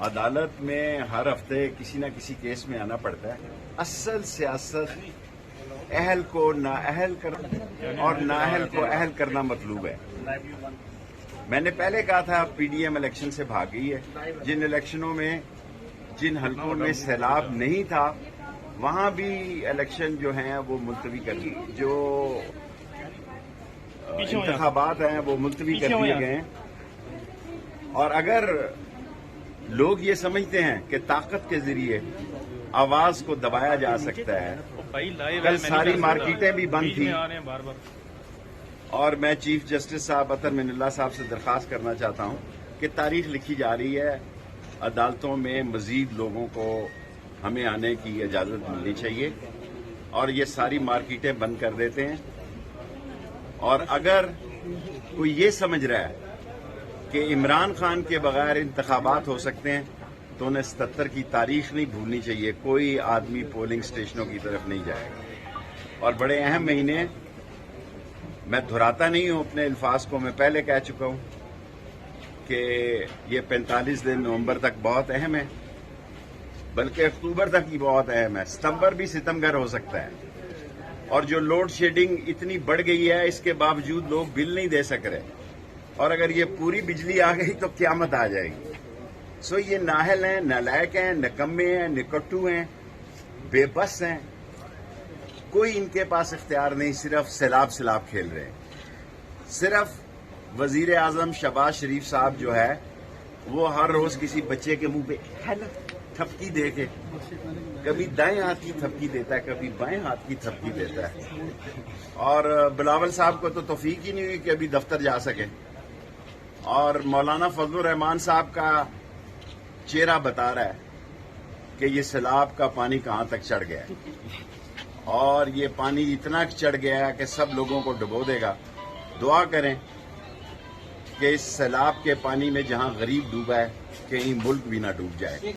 عدالت میں ہر ہفتے کسی نہ کسی کیس میں آنا پڑتا ہے. اصل سیاست اہل کو نااہل کرنا اور نااہل کو اہل کرنا مطلوب ہے. میں نے پہلے کہا تھا پی ڈی ایم الیکشن سے بھاگ گئی ہے. جن الیکشنوں میں جن حلقوں میں سیلاب نہیں تھا وہاں بھی الیکشن جو ہیں وہ ملتوی کر دی. جو انتخابات ہیں وہ ملتوی کر دیے گئے ہیں. اور اگر لوگ یہ سمجھتے ہیں کہ طاقت کے ذریعے آواز کو دبایا جا سکتا ہے، کل ساری مارکیٹیں بھی بند تھیں. اور میں چیف جسٹس صاحب اطہر من اللہ صاحب سے درخواست کرنا چاہتا ہوں کہ تاریخ لکھی جا رہی ہے، عدالتوں میں مزید لوگوں کو ہمیں آنے کی اجازت ملنی چاہیے اور یہ ساری مارکیٹیں بند کر دیتے ہیں. اور اگر کوئی یہ سمجھ رہا ہے کہ عمران خان کے بغیر انتخابات ہو سکتے ہیں تو انہیں 77 کی تاریخ نہیں بھولنی چاہیے. کوئی آدمی پولنگ اسٹیشنوں کی طرف نہیں جائے گا. اور بڑے اہم مہینے، میں دہراتا نہیں ہوں اپنے الفاظ کو، میں پہلے کہہ چکا ہوں کہ یہ 45 دن نومبر تک بہت اہم ہے، بلکہ اکتوبر تک ہی بہت اہم ہے. ستمبر بھی ستمگر ہو سکتا ہے. اور جو لوڈ شیڈنگ اتنی بڑھ گئی ہے اس کے باوجود لوگ بل نہیں دے سک رہے، اور اگر یہ پوری بجلی آ گئی تو قیامت آ جائے گی. سو یہ نااہل ہیں، نالائق ہیں، نکمے ہیں، نکٹو ہیں، بے بس ہیں. کوئی ان کے پاس اختیار نہیں، صرف سیلاب کھیل رہے ہیں. صرف وزیر اعظم شہباز شریف صاحب جو ہے وہ ہر روز کسی بچے کے منہ پہ تھپکی دے کے کبھی دائیں ہاتھ کی تھپکی دیتا ہے، کبھی بائیں ہاتھ کی تھپکی دیتا ہے. اور بلاول صاحب کو تو توفیق ہی نہیں ہوئی کہ ابھی دفتر جا سکے. اور مولانا فضل الرحمان صاحب کا چہرہ بتا رہا ہے کہ یہ سیلاب کا پانی کہاں تک چڑھ گیا ہے، اور یہ پانی اتنا چڑھ گیا ہے کہ سب لوگوں کو ڈبو دے گا. دعا کریں کہ اس سیلاب کے پانی میں جہاں غریب ڈوبا ہے کہیں ملک بھی نہ ڈوب جائے.